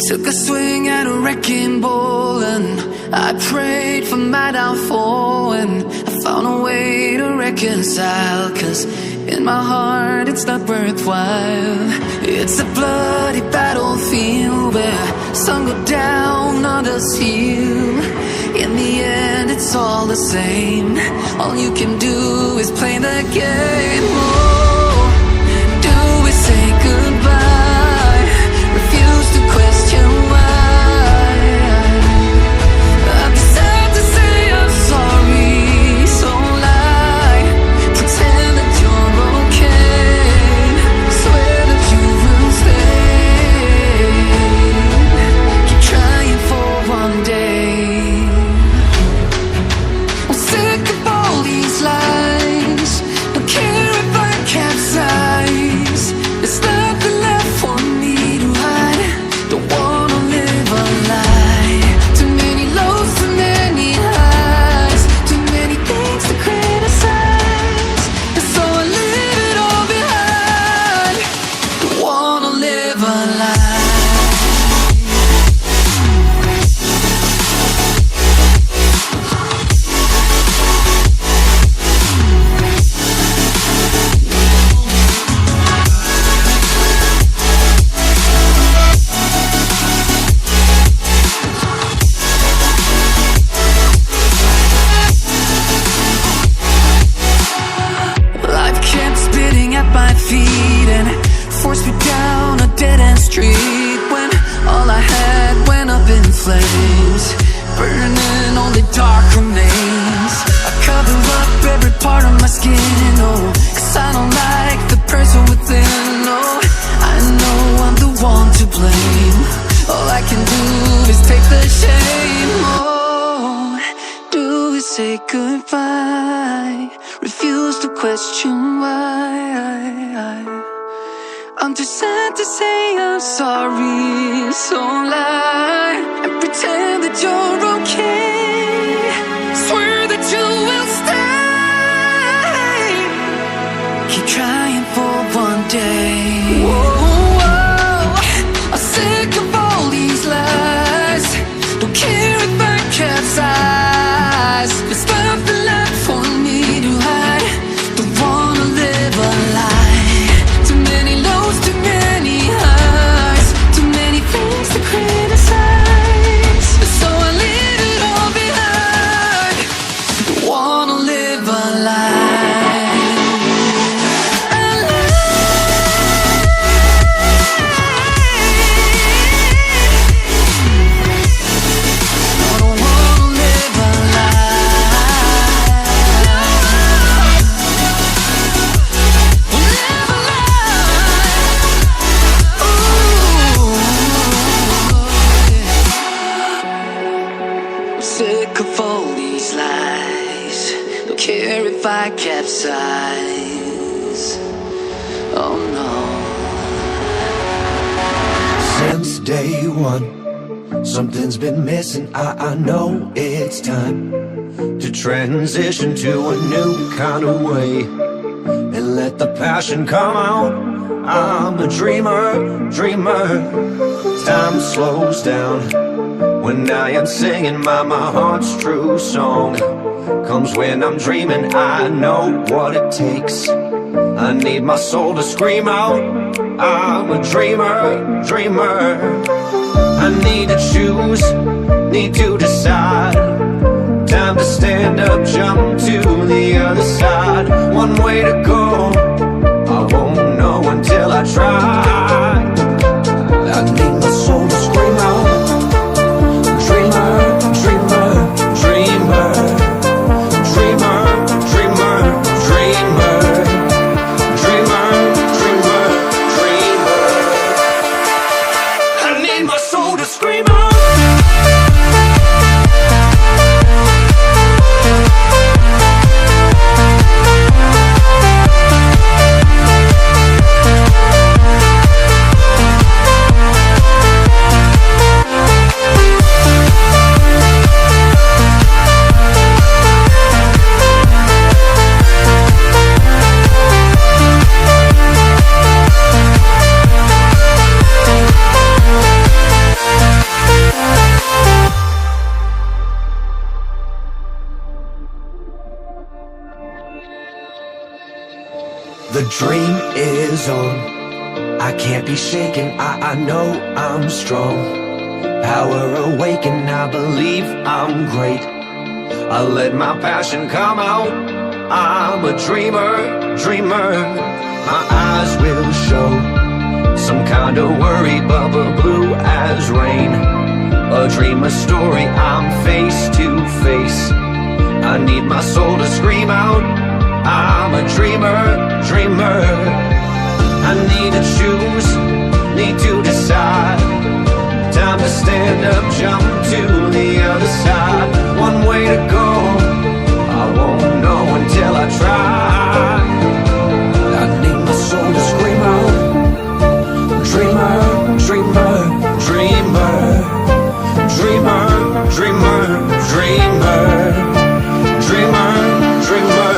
Took a swing at a wrecking ball and I prayed for my downfall, and I found a way to reconcile, 'cause in my heart it's not worthwhile. It's a bloody battlefield where some go down, others heal. In the end it's all the same. All you can do is play the game. Oh, do we say goodbye? Refuse to question why. I've decided to say I'm sorry, so lie. Pretend that you're okay. Swear that you will stay. Keep trying for one day. I'm sick of all these lies. Don't care if I capsize. There's nothing left for me to hide. Don't wanna live a lie. Too many lows, too many highs. Too many things to criticize. And so I leave it all behind. Don't wanna live a lie. Life kept spitting at my feet and forced me down a dead-end street, when all I had went up in flames, burning only dark remains. I cover up every part of my skin, oh, 'cause I don't like the person within. Oh, I know I'm the one to blame. All I can do is take the shame. Oh, do we say goodbye? Refuse to question why. I'm too sad to say I'm sorry, so lie and pretend that you're okay. Swear that you will stay. Keep trying for one day. Whoa, I'm sick of all these lies. Don't care if I capsize. There's nothing left for me to hide. Don't wanna live a lie. Too many lows, too many highs. Too many things to criticize. So I leave it all behind. Don't wanna live a lie. A lie. I don't wanna live a lie. Live a lie. Ooh. I'm sick of all these lies. Don't care if I capsize. Oh no. Since day one, something's been missing. I know it's time to transition to a new kind of way and let the passion come out. I'm a dreamer. Time slows down when I am singing my heart's true song. Comes when I'm dreaming, I know what it takes. I need my soul to scream out. I'm a dreamer. I need to choose, need to decide. Time to stand up, jump to the other side. One way to go, I won't know until I try. I need my soul to scream out. Dreamer. I need my soul to scream out. The dream is on, I can't be shaken, I know I'm strong. Power awakened, I believe I'm great. I let my passion come out, I'm a dreamer, dreamer. My eyes will show some kind of worry, bubble blue as rain. A dream, a story, I'm face to face. I need my soul to scream out, I'm a dreamer, dreamer. I need to choose, need to decide. Time to stand up, jump to the other side. One way to go, I won't know until I try. I need my soul to scream out, dreamer, dreamer, dreamer. Dreamer, dreamer, dreamer. Dreamer, dreamer,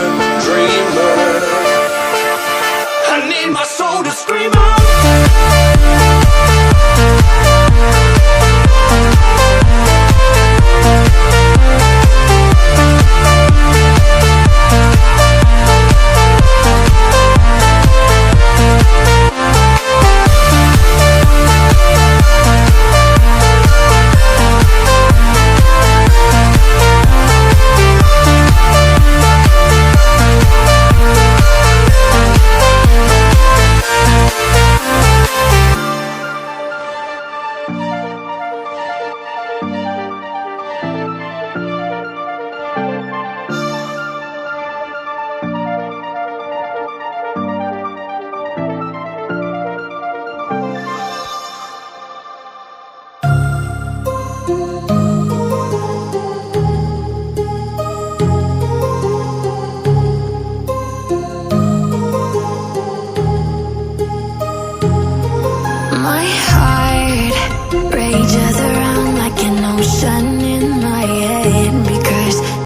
dreamer. I need my soul to scream out. My heart